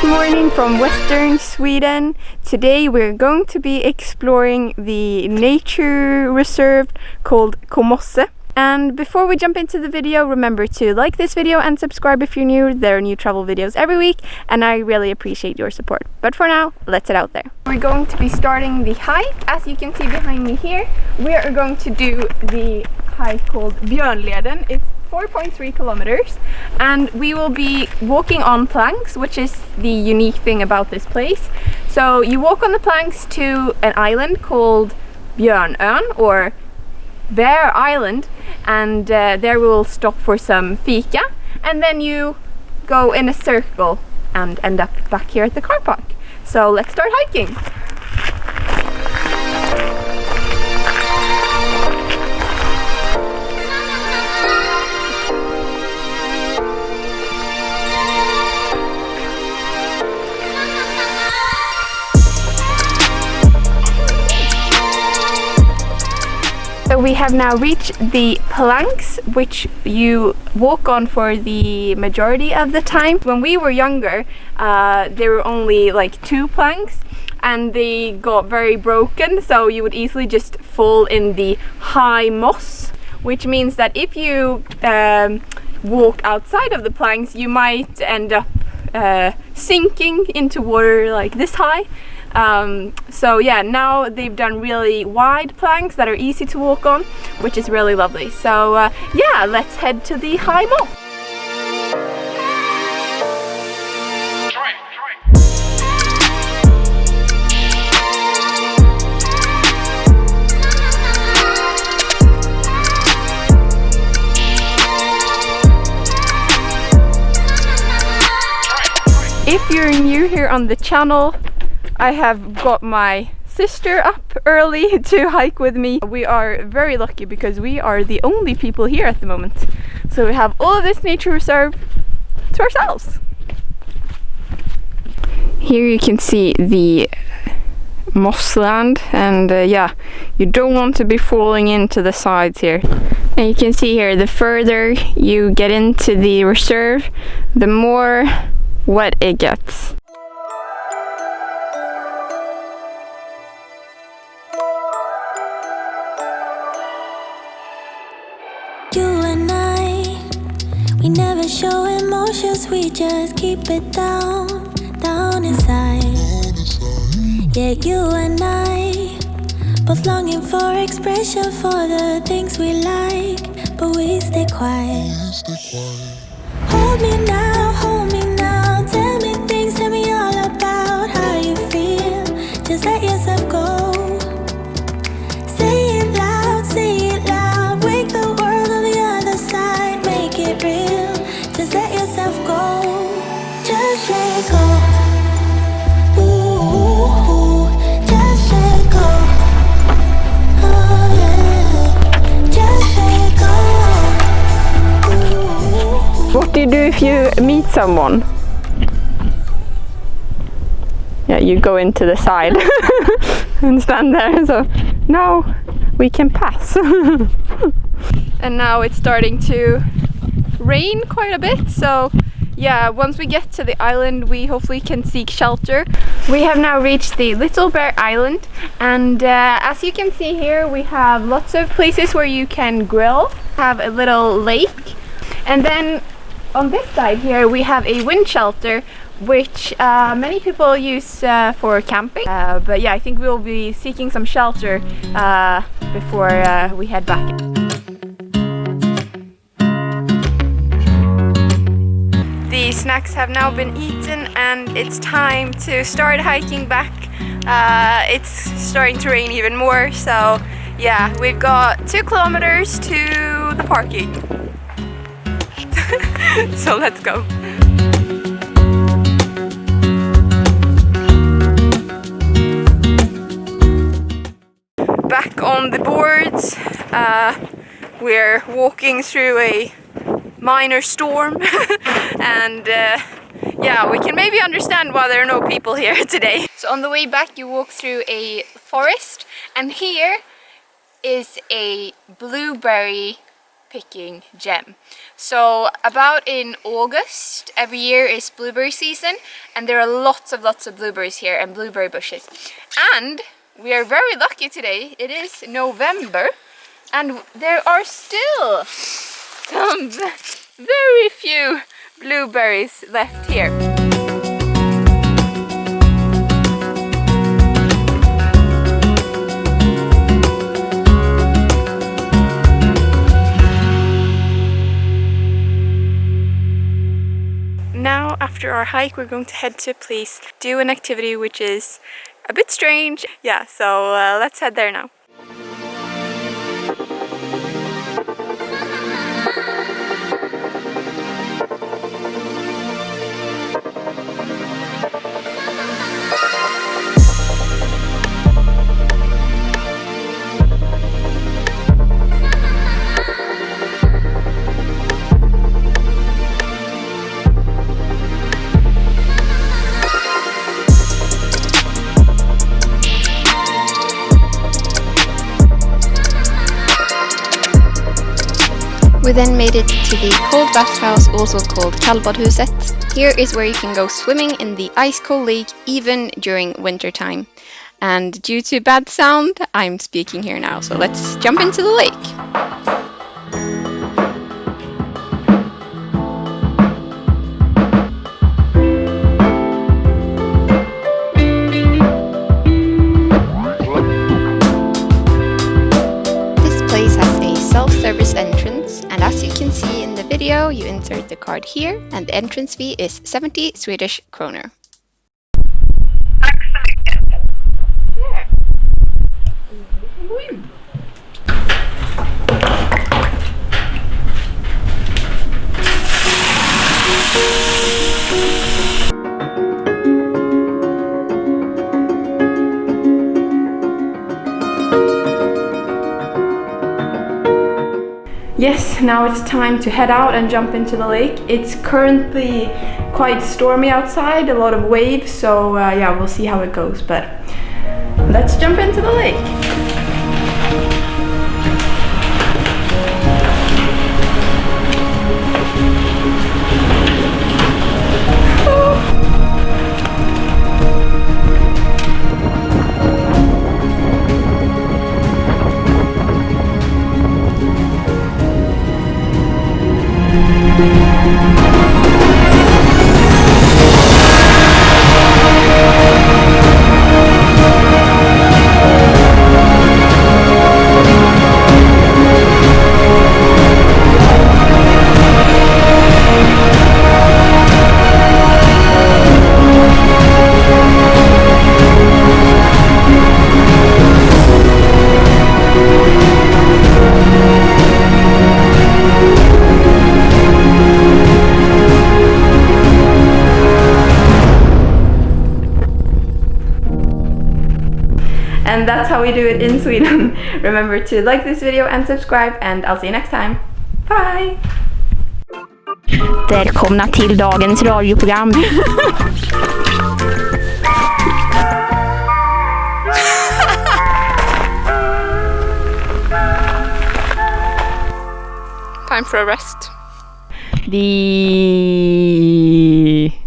morning from Western Sweden. Today we're going to be exploring the nature reserve called Komosse. And before we jump into the video, remember to like this video and subscribe if you're new. There are new travel videos every week and I really appreciate your support. But for now, let's head out there. We're going to be starting the hike. As you can see behind me here, we are going to do the hike called Björnleden. It's 4.3 kilometers and we will be walking on planks, which is the unique thing about this place. So you walk on the planks to an island called Björnön or Bear Island, and there we will stop for some fika, and then you go in a circle and end up back here at the car park. So let's start hiking. So we have now reached the planks, which you walk on for the majority of the time. When we were younger, there were only like 2 planks and they got very broken, so you would easily just fall in the high moss, which means that if you walk outside of the planks, you might end up sinking into water like this high. So yeah, now they've done really wide planks that are easy to walk on, which is really lovely. So yeah, let's head to the high moss. If you're new here on the channel, I have got my sister up early to hike with me. We are very lucky because we are the only people here at the moment. So we have all of this nature reserve to ourselves. Here you can see the mossland, and yeah, you don't want to be falling into the sides here. And you can see here, the further you get into the reserve, the more wet it gets. We never show emotions, we just keep it down, down inside. Yeah, you and I, both longing for expression for the things we like, but we stay quiet. Hold me now, tell me things, tell me all about how you feel. Just let yourself go. Say it loud, wake the world on the other side, make it real. Just let yourself go, just let go. Ooh, just let go. Oh yeah, just let go. What do you do if you meet someone? Yeah, you go into the side and stand there. So now we can pass. And now it's starting to rain quite a bit, so yeah, once we get to the island we hopefully can seek shelter. We have now reached the Little Bear Island, and as you can see here, we have lots of places where you can grill, have a little lake, and then on this side here we have a wind shelter, which many people use for camping, but yeah, I think we'll be seeking some shelter before we head back. The snacks have now been eaten and it's time to start hiking back. It's starting to rain even more, so yeah, we've got 2 kilometers to the parking. So let's go. Back on the boards, we're walking through a minor storm and yeah, we can maybe understand why there are no people here today. So on the way back you walk through a forest, and here is a blueberry picking gem. So about in August every year is blueberry season, and there are lots of blueberries here and blueberry bushes. And we are very lucky today. It is November and there are still some very few blueberries left here. Now, after our hike, we're going to head to a place, do an activity which is a bit strange. Yeah, so let's head there now. We then made it to the cold bathhouse, also called Kallbadhuset. Here is where you can go swimming in the ice-cold lake even during winter time. And due to bad sound, I'm speaking here now, so let's jump into the lake. Self-service entrance, and as you can see in the video, you insert the card here and the entrance fee is 70 Swedish kroner. Yes, now it's time to head out and jump into the lake. It's currently quite stormy outside, a lot of waves, so yeah, we'll see how it goes, but let's jump into the lake. And that's how we do it in Sweden. Remember to like this video and subscribe, and I'll see you next time. Bye! Välkomna till dagens radioprogram. Time for a rest. The